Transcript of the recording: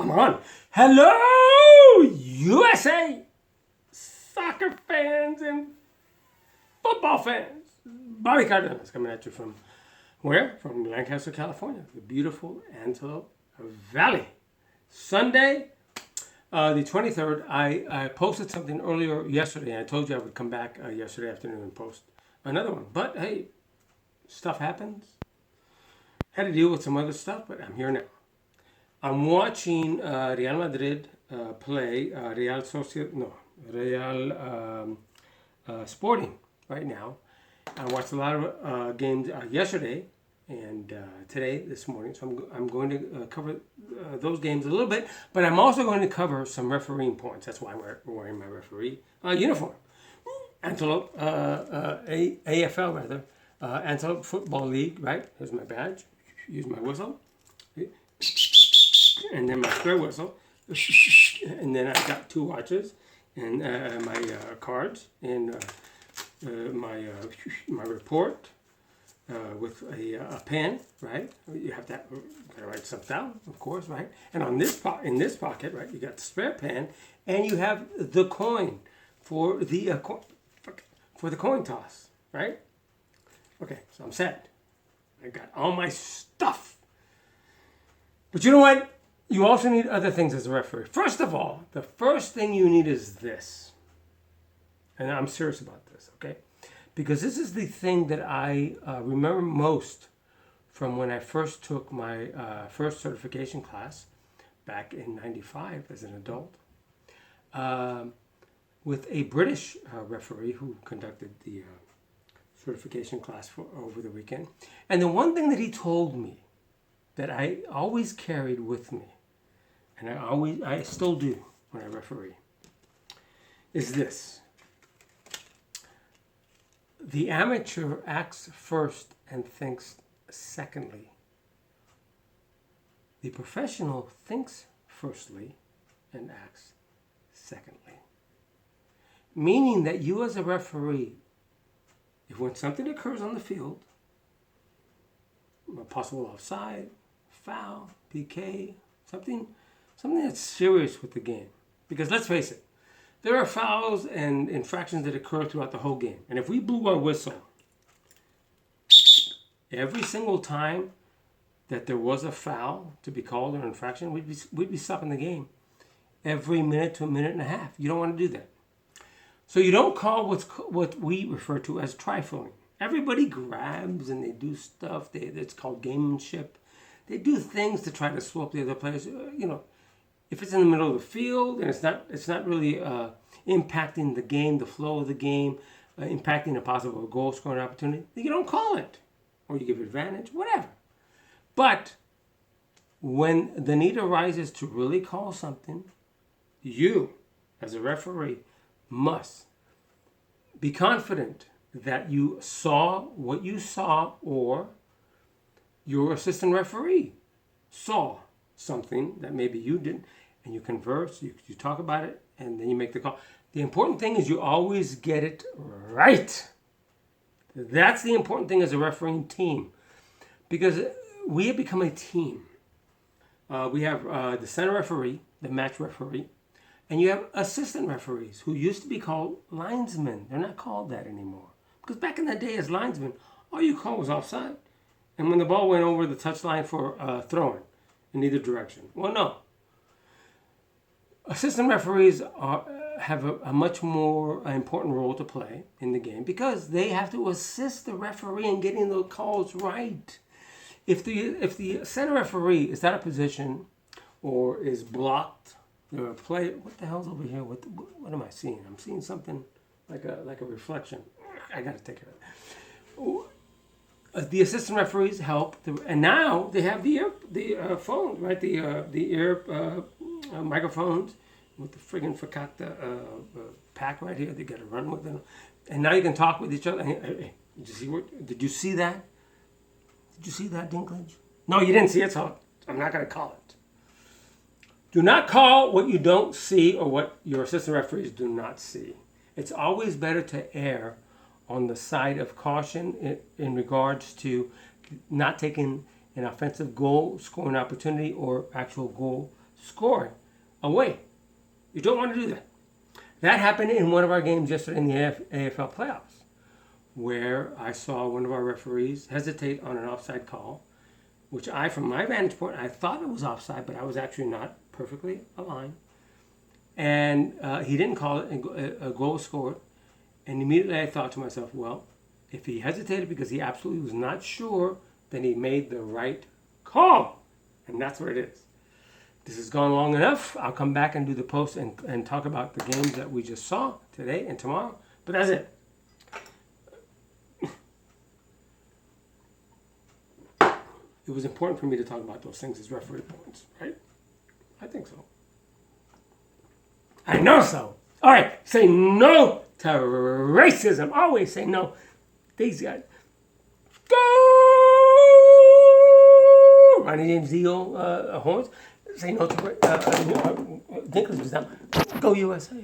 I'm on. Hello, USA soccer fans and football fans. Bobby Cardenas coming at you from where? From Lancaster, California, the beautiful Antelope Valley. Sunday, the 23rd, I posted something earlier yesterday, and I told you I would come back yesterday afternoon and post another one. But hey, stuff happens. Had to deal with some other stuff, but I'm here now. I'm watching Real Madrid play Real Sporting right now. I watched a lot of games yesterday and today, this morning. So I'm going to cover those games a little bit, but I'm also going to cover some refereeing points. That's why I'm wearing my referee uniform. Antelope, AFL rather, Antelope Football League, right? Here's my badge. Use my whistle. And then my square whistle. And then I've got two watches and my cards and my report with a pen, right? You have to gotta write stuff down, of course, right? And on this in this pocket, right, you got the spare pen, and you have the coin for the coin toss, right? Okay, so I'm set. I got all my stuff. But you know what? You also need other things as a referee. First of all, the first thing you need is this. And I'm serious about this, okay? Because this is the thing that I remember most from when I first took my first certification class back in '95 as an adult with a British referee who conducted the certification class over the weekend. And the one thing that he told me that I always carried with me, and I still do when I referee, is this. The amateur acts first and thinks secondly. The professional thinks firstly and acts secondly. Meaning that you as a referee, if when something occurs on the field, a possible offside, foul, PK, something that's serious with the game. Because let's face it, there are fouls and infractions that occur throughout the whole game. And if we blew our whistle every single time that there was a foul to be called or an infraction, we'd be stopping the game every minute to a minute and a half. You don't want to do that. So you don't call what we refer to as trifling. Everybody grabs and they do stuff. It's called gamemanship. They do things to try to slow up the other players. If it's in the middle of the field and it's not really impacting the game, the flow of the game, impacting a possible goal scoring opportunity, you don't call it, or you give advantage, whatever. But when the need arises to really call something, you, as a referee, must be confident that you saw what you saw, or your assistant referee saw something that maybe you didn't, and you converse, you talk about it, and then you make the call. The important thing is you always get it right. That's the important thing as a refereeing team, because we have become a team. We have the center referee, the match referee, and you have assistant referees who used to be called linesmen. They're not called that anymore. Because back in the day as linesmen, all you called was offside. And when the ball went over the touchline for throwing in either direction. Well, no. Assistant referees have a much more important role to play in the game because they have to assist the referee in getting the calls right. If the center referee is out of position or is blocked, the play. What the hell's over here? What am I seeing? I'm seeing something like a reflection. I got to take care of it. The assistant referees help, and now they have the phones, right? The ear microphones with the friggin' Fakakta pack right here. They got to run with them, and now you can talk with each other. Hey, did you see that? Did you see that, Dinklage? No, you didn't see it, so I'm not going to call it. Do not call what you don't see or what your assistant referees do not see. It's always better to err on the side of caution in regards to not taking an offensive goal scoring opportunity or actual goal scoring away. You don't want to do that. That happened in one of our games yesterday in the AFL playoffs, where I saw one of our referees hesitate on an offside call, which from my vantage point, I thought it was offside, but I was actually not perfectly aligned. And he didn't call it, and a goal was scored. And immediately I thought to myself, well, if he hesitated because he absolutely was not sure, then he made the right call. And that's what it is. This has gone long enough. I'll come back and do the post and talk about the games that we just saw today and tomorrow. But that's it. It was important for me to talk about those things as referee points, right? I think so. I know so. All right, say no to racism. Always say no. These guys. Go! Ronnie James Dio horns. Say no to Dinklage was down. Go USA.